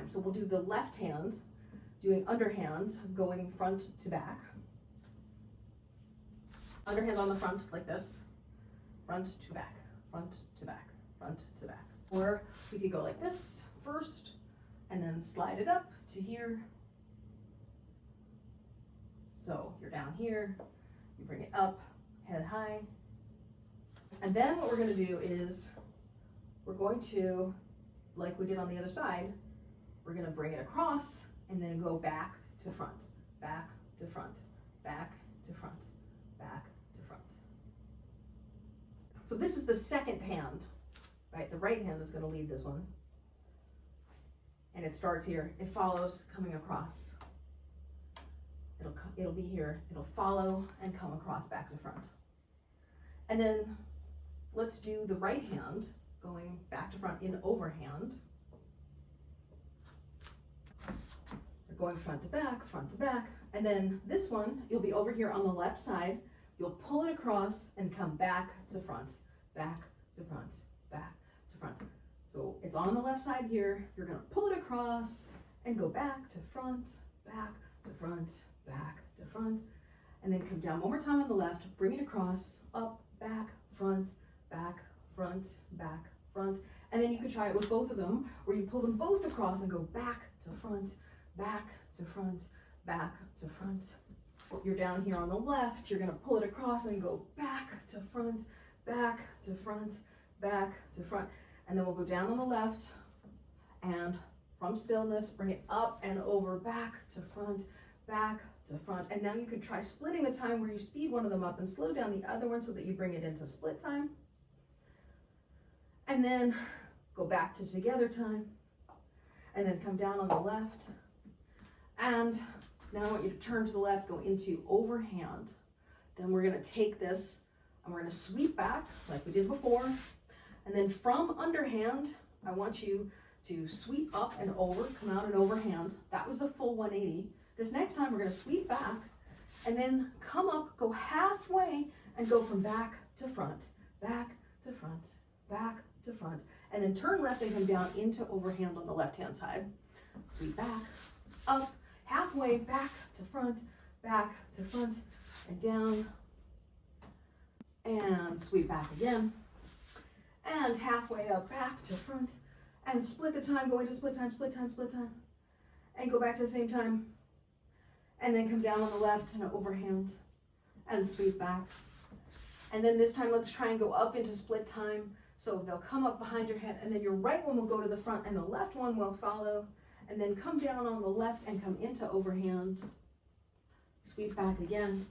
time. So we'll do the left hand, doing underhand, going front to back. Underhand on the front like this, front to back, front to back, front to back. Or we could go like this first, and then slide it up to here. So you're down here, you bring it up, head high. And then what we're going to do is we're going to, like we did on the other side, we're going to bring it across and then go back to front, back to front, back to front, back to front. So this is the second hand, right? The right hand is going to lead this one. And it starts here. It follows coming across. It'll be here. It'll follow and come across back to front. And then let's do the right hand going back to front in overhand. You're going front to back, and then this one, you'll be over here on the left side. You'll pull it across and come back to front, back to front, back to front. So it's on the left side here. You're gonna pull it across and go back to front, back to front, back to front, and then come down one more time on the left, bring it across, up, back, front, back, front, back, front. And then you could try it with both of them, where you pull them both across and go back to front, back to front, back to front. You're down here on the left, you're gonna pull it across and go back to front, back to front, back to front. And then we'll go down on the left and from stillness, bring it up and over, back to front, back to front. And now you can try splitting the time where you speed one of them up and slow down the other one so that you bring it into split time. And then go back to together time. And then come down on the left. And now I want you to turn to the left, go into overhand. Then we're gonna take this and we're gonna sweep back like we did before. And then from underhand, I want you to sweep up and over, come out and overhand. That was the full 180. This next time we're gonna sweep back and then come up, go halfway and go from back to front, back to front, back to front. And then turn left and come down into overhand on the left-hand side. Sweep back, up, halfway, back to front, and down. And sweep back again. And halfway up, back to front, and split the time, go into split time, and go back to the same time, and then come down on the left and overhand, and sweep back. And then this time, let's try and go up into split time, so they'll come up behind your head, and then your right one will go to the front, and the left one will follow, and then come down on the left and come into overhand, sweep back again.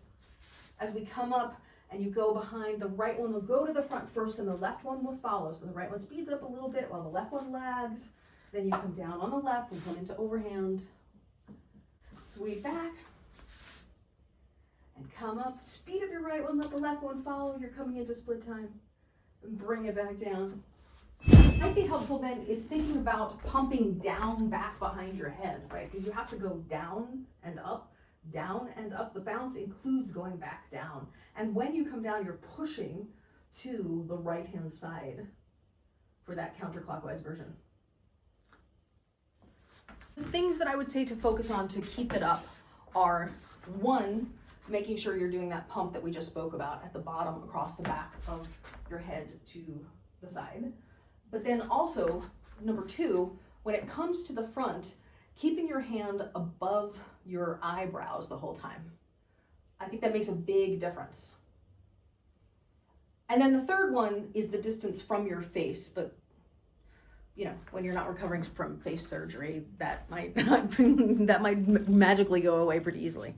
As we come up, and you go behind, the right one will go to the front first and the left one will follow. So the right one speeds up a little bit while the left one lags. Then you come down on the left and come into overhand. Sweep back. And come up. Speed up your right one, let the left one follow. You're coming into split time. And bring it back down. What might be helpful then is thinking about pumping down back behind your head, right? Because you have to go down and up. Down and up. The bounce includes going back down. And when you come down, you're pushing to the right-hand side for that counterclockwise version. The things that I would say to focus on to keep it up are, one, making sure you're doing that pump that we just spoke about at the bottom across the back of your head to the side. But then also, number two, when it comes to the front, keeping your hand above your eyebrows the whole time. I think that makes a big difference. And then the third one is the distance from your face, but you know, when you're not recovering from face surgery, that might magically go away pretty easily.